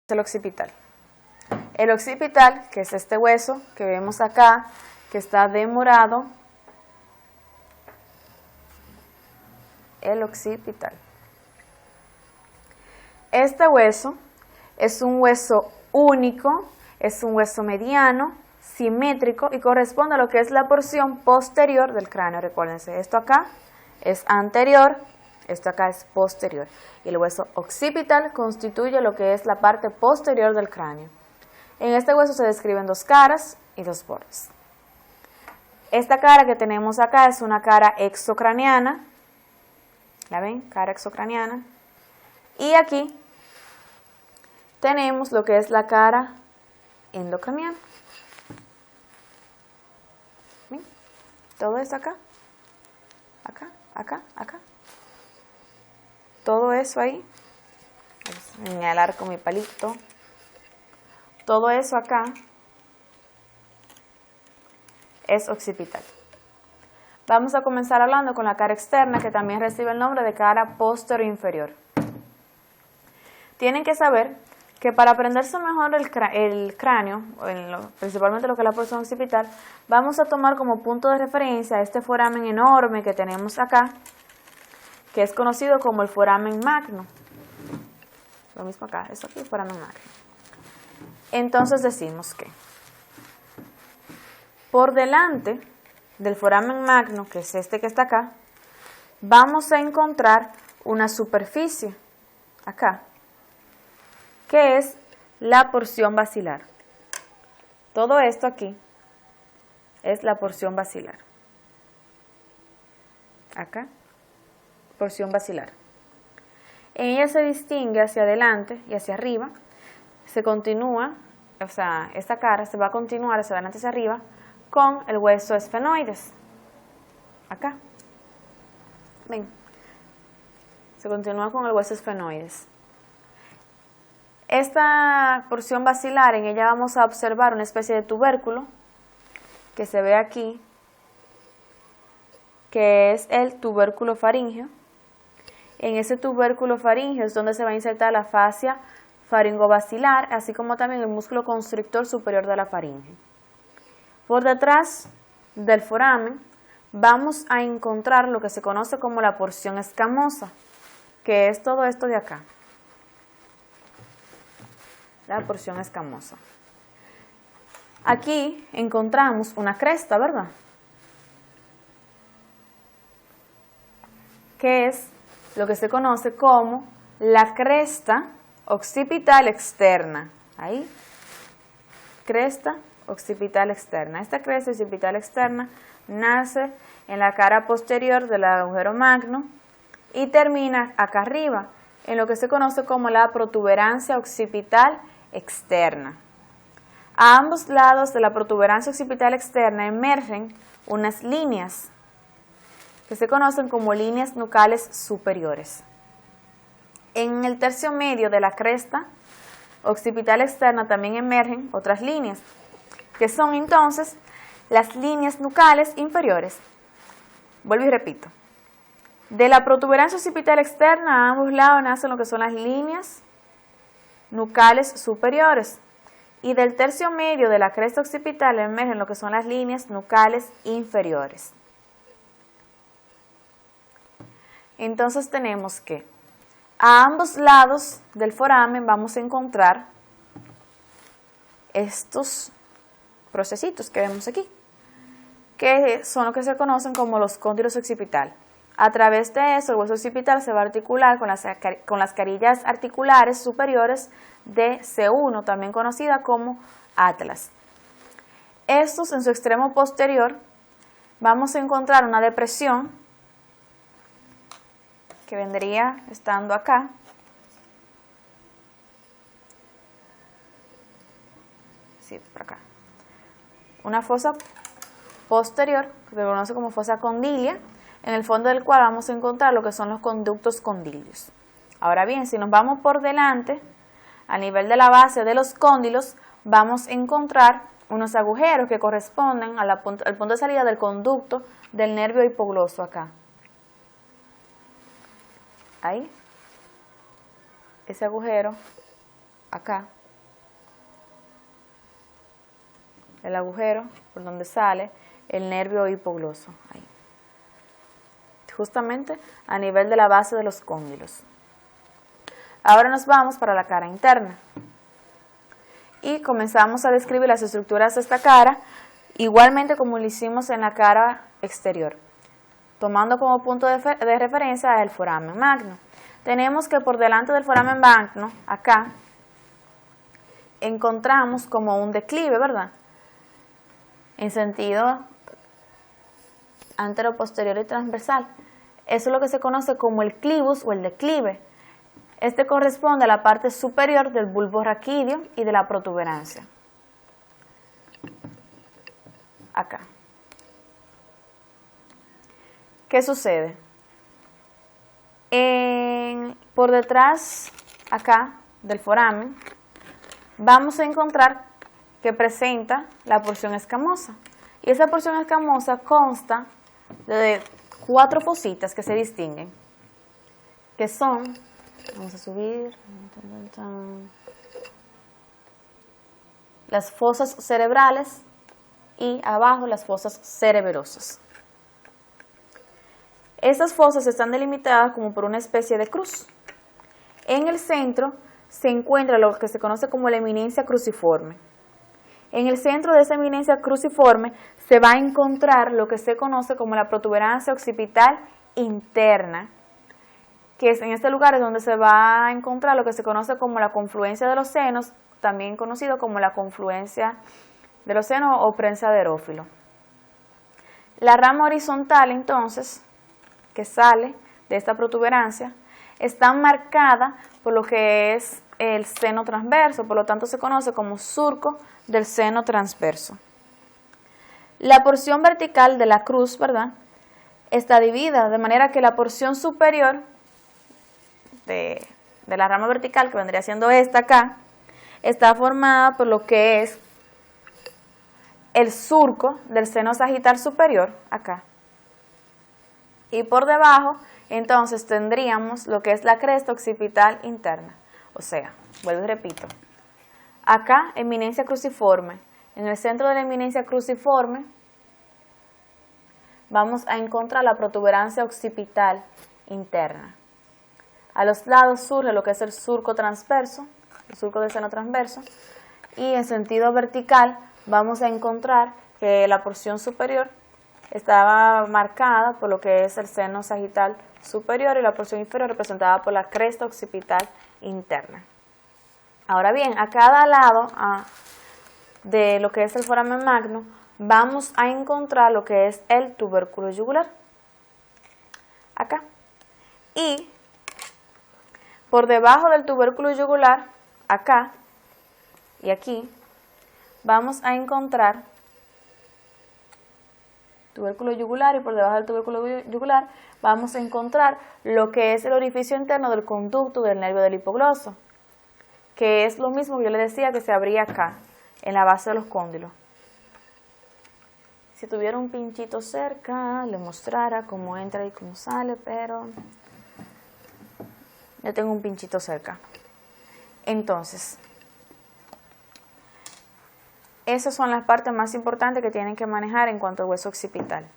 el occipital. El occipital, que es este hueso que vemos acá, que está de morado, el occipital. Este hueso es un hueso único, es un hueso mediano, simétrico y corresponde a lo que es la porción posterior del cráneo. Recuérdense, esto acá es anterior, esto acá es posterior. Y el hueso occipital constituye lo que es la parte posterior del cráneo. En este hueso se describen dos caras y dos bordes. Esta cara que tenemos acá es una cara exocraniana. ¿La ven? Cara exocraniana. Y aquí tenemos lo que es la cara endocraniana. ¿Ven? Todo esto acá. Acá, acá, acá. Todo eso ahí. Voy a señalar con mi palito. Todo eso acá es occipital. Vamos a comenzar hablando con la cara externa, que también recibe el nombre de cara posterior inferior. Tienen que saber que para aprenderse mejor el cráneo, principalmente lo que es la porción occipital, vamos a tomar como punto de referencia este foramen enorme que tenemos acá, que es conocido como el foramen magno. Lo mismo acá, eso aquí es foramen magno. Entonces decimos que por delante del foramen magno, que es este que está acá, vamos a encontrar una superficie, acá, que es la porción basilar. Todo esto aquí es la porción basilar. Acá, porción basilar. En ella se distingue hacia adelante y hacia arriba, se continúa, o sea, esta cara se va a continuar hacia adelante y hacia arriba con el hueso esfenoides. Acá. Ven. Se continúa con el hueso esfenoides. Esta porción basilar, en ella vamos a observar una especie de tubérculo que se ve aquí, que es el tubérculo faríngeo. En ese tubérculo faríngeo es donde se va a insertar la fascia faringobasilar, así como también el músculo constrictor superior de la faringe. Por detrás del foramen vamos a encontrar lo que se conoce como la porción escamosa, que es todo esto de acá. La porción escamosa. Aquí encontramos una cresta, ¿verdad? Que es lo que se conoce como la cresta occipital externa. Ahí. Cresta occipital externa. Esta cresta occipital externa nace en la cara posterior del agujero magno y termina acá arriba, en lo que se conoce como la protuberancia occipital externa. A ambos lados de la protuberancia occipital externa emergen unas líneas que se conocen como líneas nucales superiores. En el tercio medio de la cresta occipital externa también emergen otras líneas, que son entonces las líneas nucales inferiores. Vuelvo y repito. De la protuberancia occipital externa a ambos lados nacen lo que son las líneas nucales superiores. Y del tercio medio de la cresta occipital emergen lo que son las líneas nucales inferiores. Entonces tenemos que a ambos lados del foramen vamos a encontrar estos procesitos que vemos aquí, que son lo que se conocen como los cóndilos occipital. A través de eso, el hueso occipital se va a articular con las carillas articulares superiores de C1, también conocida como atlas. Estos, en su extremo posterior, vamos a encontrar una depresión que vendría estando acá. Sí, por acá. Una fosa posterior, que se conoce como fosa condilia, en el fondo del cual vamos a encontrar lo que son los conductos condilios. Ahora bien, si nos vamos por delante, a nivel de la base de los cóndilos, vamos a encontrar unos agujeros que corresponden al punto de salida del conducto del nervio hipogloso acá. Ahí. Ese agujero acá el agujero por donde sale el nervio hipogloso, ahí. Justamente a nivel de la base de los cóndilos. Ahora nos vamos para la cara interna y comenzamos a describir las estructuras de esta cara, igualmente como lo hicimos en la cara exterior, tomando como punto de referencia el foramen magno. Tenemos que por delante del foramen magno, acá, encontramos como un declive, ¿verdad? En sentido antero, posterior y transversal. Eso es lo que se conoce como el clivus o el declive. Este corresponde a la parte superior del bulbo raquídeo y de la protuberancia. Acá. ¿Qué sucede? Por detrás, acá, del foramen, vamos a encontrar que presenta la porción escamosa. Y esa porción escamosa consta de 4 fositas que se distinguen, que son, vamos a subir, las fosas cerebrales y abajo las fosas cereberosas. Estas fosas están delimitadas como por una especie de cruz. En el centro se encuentra lo que se conoce como la eminencia cruciforme. En el centro de esa eminencia cruciforme se va a encontrar lo que se conoce como la protuberancia occipital interna, que es en este lugar es donde se va a encontrar lo que se conoce como la confluencia de los senos, también conocido como la confluencia de los senos o prensa de Herófilo. La rama horizontal, entonces, que sale de esta protuberancia, está marcada por lo que es el seno transverso, por lo tanto se conoce como surco del seno transverso. La porción vertical de la cruz, ¿verdad?, está dividida de manera que la porción superior de la rama vertical, que vendría siendo esta acá, está formada por lo que es el surco del seno sagital superior, acá. Y por debajo, entonces, tendríamos lo que es la cresta occipital interna. O sea, vuelvo y repito, acá, eminencia cruciforme. En el centro de la eminencia cruciforme vamos a encontrar la protuberancia occipital interna. A los lados surge lo que es el surco transverso, el surco del seno transverso, y en sentido vertical vamos a encontrar que la porción superior estaba marcada por lo que es el seno sagital superior y la porción inferior representada por la cresta occipital interna. Ahora bien, a cada lado de lo que es el foramen magno vamos a encontrar lo que es el tubérculo yugular, acá. Y por debajo del tubérculo yugular, acá y aquí, vamos a encontrar tubérculo yugular, y por debajo del tubérculo yugular vamos a encontrar lo que es el orificio interno del conducto del nervio del hipogloso, que es lo mismo que yo le decía que se abría acá, en la base de los cóndilos. Si tuviera un pinchito cerca, le mostrara cómo entra y cómo sale, pero yo tengo un pinchito cerca. Entonces, esas son las partes más importantes que tienen que manejar en cuanto al hueso occipital.